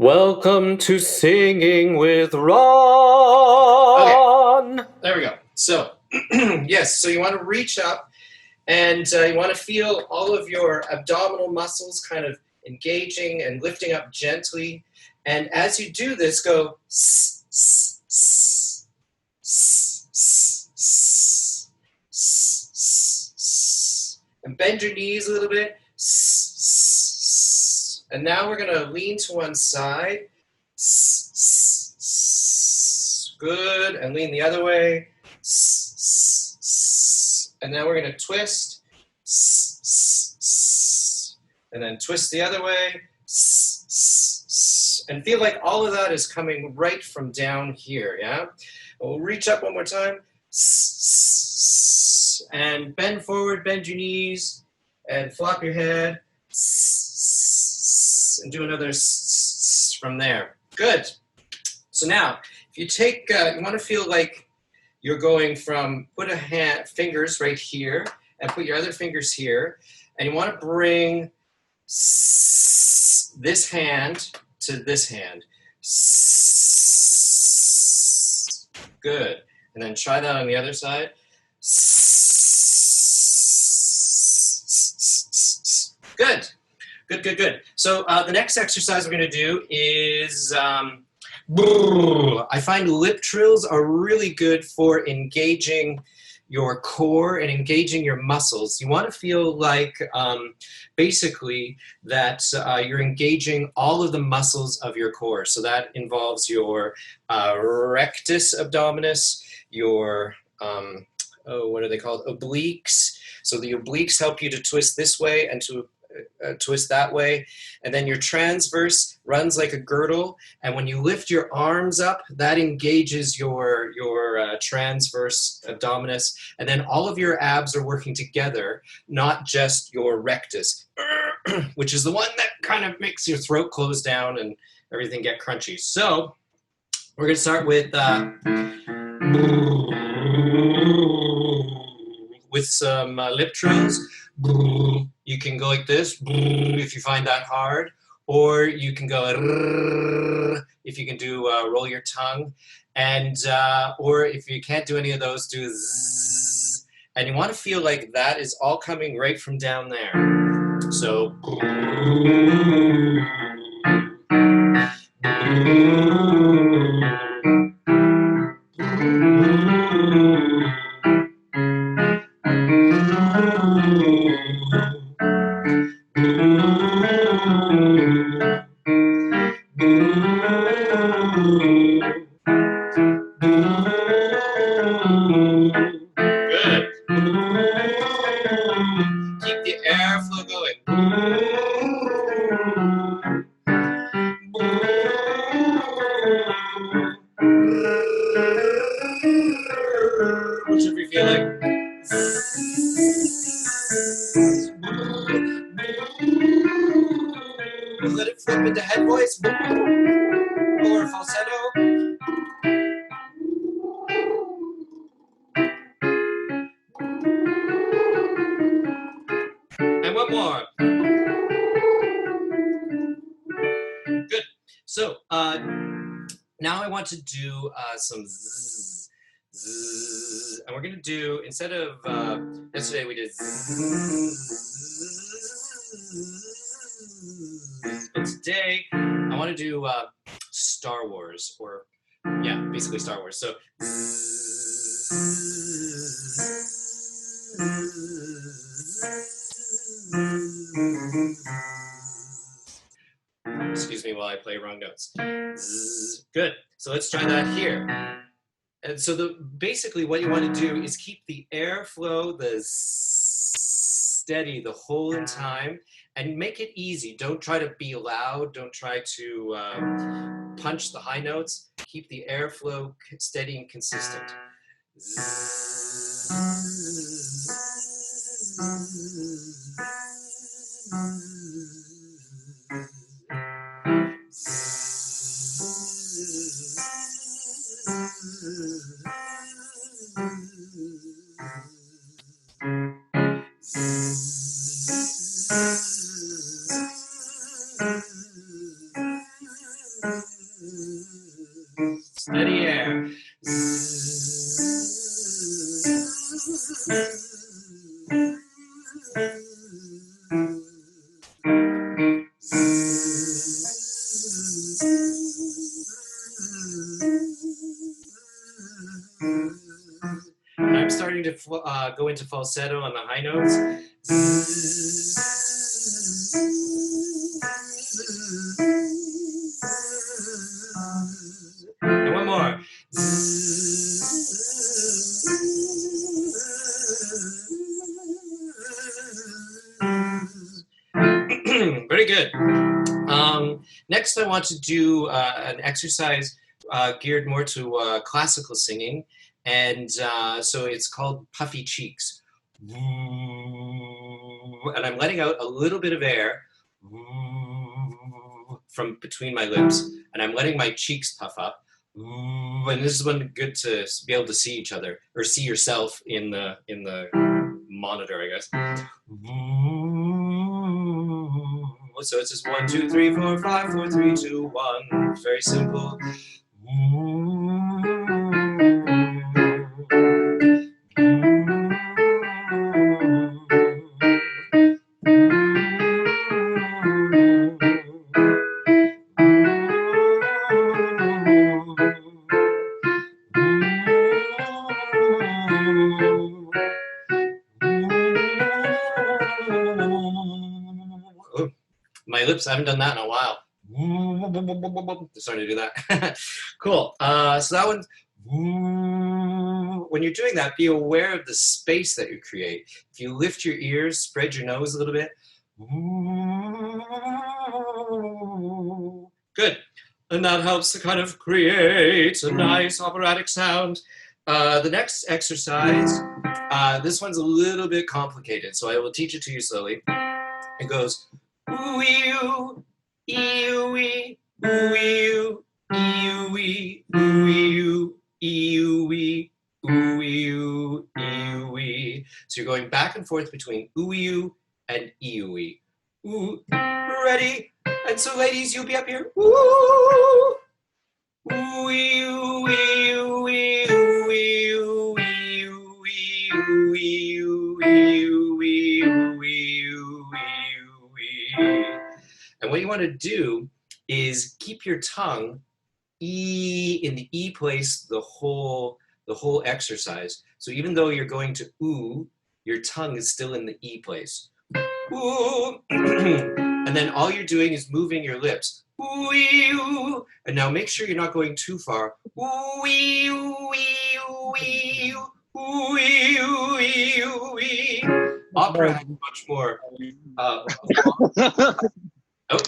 Welcome to Singing with Okay, Ron. there we go. So, yes, so you want to reach up and you want to feel all of your abdominal muscles kind of engaging and lifting up gently. And as you do this, go s, s, s, s, s, s, s, s, s, and bend your knees a little bit. S, s, s. And now we're going to lean to one side. S, s, s. Good. And lean the other way. S, s, s. And now we're going to twist. S, s, s. And then twist the other way. S, s, s. And feel like all of that is coming right from down here, yeah? We'll reach up one more time. And bend forward, bend your knees, and flop your head. And do another from there. Good. So now, if you take, you want to feel like you're going from, put fingers right here, and put your other fingers here, and you want to bring this hand to this hand. Good. And then try that on the other side. Good. Good, good, good. So the next exercise we're going to do is, I find lip trills are really good for engaging your core and engaging your muscles. You want to feel like basically that you're engaging all of the muscles of your core. So that involves your rectus abdominis, your, what are they called? Obliques. So the obliques help you to twist this way and to twist that way, and then your transverse runs like a girdle, and when you lift your arms up, that engages your transverse abdominis, and then all of your abs are working together, not just your rectus, which is the one that kind of makes your throat close down and everything get crunchy. So we're going to start with some lip trills. You can go like this if you find that hard, or you can go if you can do roll your tongue, and or if you can't do any of those, do zzz. And you want to feel like that is all coming right from down there. So good. Keep the airflow going. Whichever you feel like. Let it flip into head voice or falsetto. And one more. Good. So now I want to do some zzz, zzz. And we're going to do, instead of, yesterday we did zzz, but today I want to do Star Wars, or yeah, basically Star Wars. So excuse me while I play wrong notes. Good. So let's try that here. And so basically what you want to do is keep the airflow, steady the whole time, and make it easy. Don't try to be loud. Don't try to punch the high notes. Keep the airflow steady and consistent. Steady air. I'm starting to go into falsetto on the high notes. And one more. Very good. Next, I want to do an exercise geared more to classical singing. And so it's called Puffy Cheeks. And I'm letting out a little bit of air from between my lips. And I'm letting my cheeks puff up. And this is when good to be able to see each other or see yourself in the monitor, I guess. So it's just 1, 2, 3, 4, 5, 4, 3, 2, 1. It's very simple. My lips, I haven't done that in a while. They're starting to do that. Cool. So that one, when you're doing that, be aware of the space that you create. If you lift your ears, spread your nose a little bit. Good. And that helps to kind of create a nice operatic sound. The next exercise, this one's a little bit complicated, so I will teach it to you slowly. It goes, ooh-ee-oo, ee-oo-wee, ooh-ee-oo, ee-oo-wee, ooh-ee-oo, ee-oo-wee, ooh-ee-oo, ee-oo-wee. So you're going back and forth between ooh-ee-oo and ee-oo-wee. Ooh, ready? And so ladies, you'll be up here. Ooh, ooh-ee-oo, ee-oo-wee, ooh-ee-oo, ee-oo-wee, ooh-ee-oo, ee-oo-wee, ooh-ee-oo. And what you want to do is keep your tongue in the E place the whole exercise. So even though you're going to ooh, your tongue is still in the E place. Ooh. And then all you're doing is moving your lips. Ooh. And now make sure you're not going too far. Ooh. Opera has much more. Oh,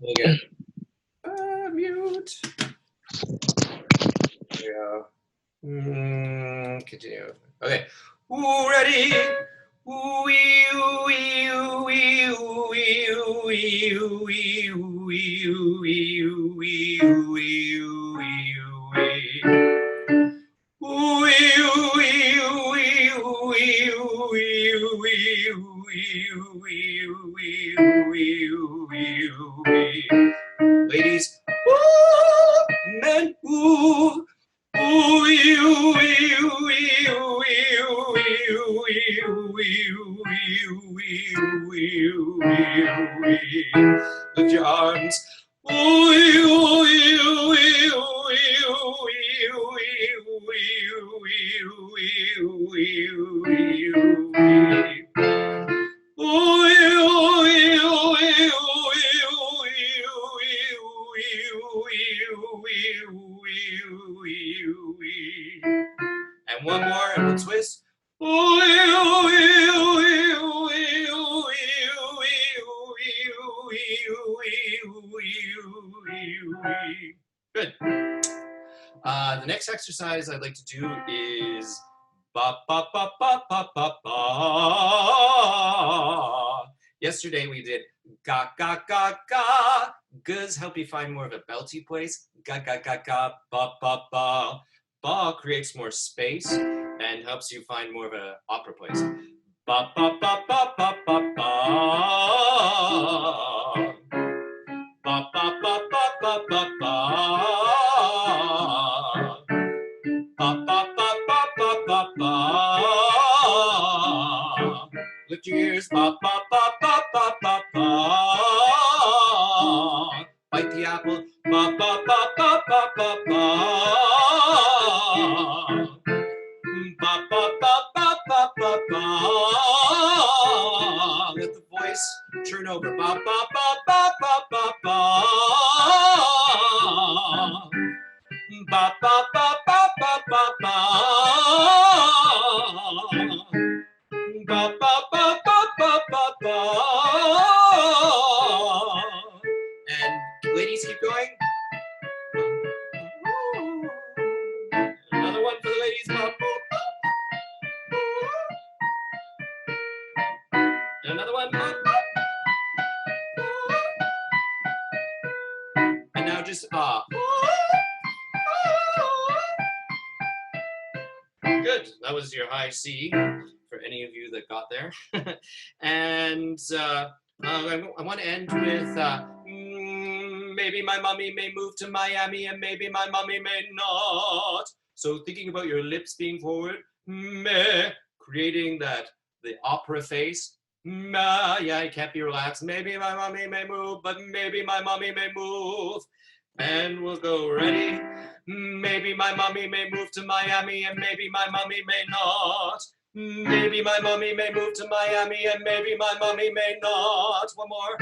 again. Mute. There we go. Continue. Okay. Ooh, ready? Ooh, ooh, ooh, ooh, ooh, ladies, ooh, men, ooh, lift your arms. And one more, and we'll twist. Good. The next exercise I'd like to do is ba ba ba ba ba ba ba. Yesterday we did ga ga ga ga. Ga's help you find more of a belty place. Ga ga ga ga ba ba ba. Ba creates more space and helps you find more of an opera place. Ba ba ba ba ba ba ba. Ba ba ba ba ba ba ba. Ba ba ba ba ba ba ba. Lift your ears. Ba ba ba ba ba ba ba. Bite the apple. Ba ba ba ba ba ba ba. Ba ba ba ba ba ba ba. Let the voice turn over. Ba ba ba ba ba ba ba. Ba ba ba ba ba ba ba. Ba ba ba ba ba ba ba. And ladies, keep going. Another one for the ladies. Ba, ba, ba. And another one. Ba, ba, ba. And now just Good. That was your high C for any of you that got there. And I want to end with maybe my mommy may move to Miami and maybe my mommy may not. So thinking about your lips being forward, meh, creating the opera face. Yeah, you can't be relaxed. Maybe my mommy may move, but maybe my mommy may move. And we'll go, ready? Maybe my mommy may move to Miami and maybe my mommy may not. Maybe my mommy may move to Miami and maybe my mommy may not. One more.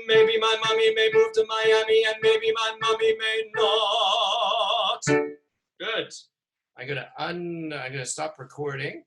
Maybe my mommy may move to Miami and maybe my mommy may not. Good. I'm gonna stop recording.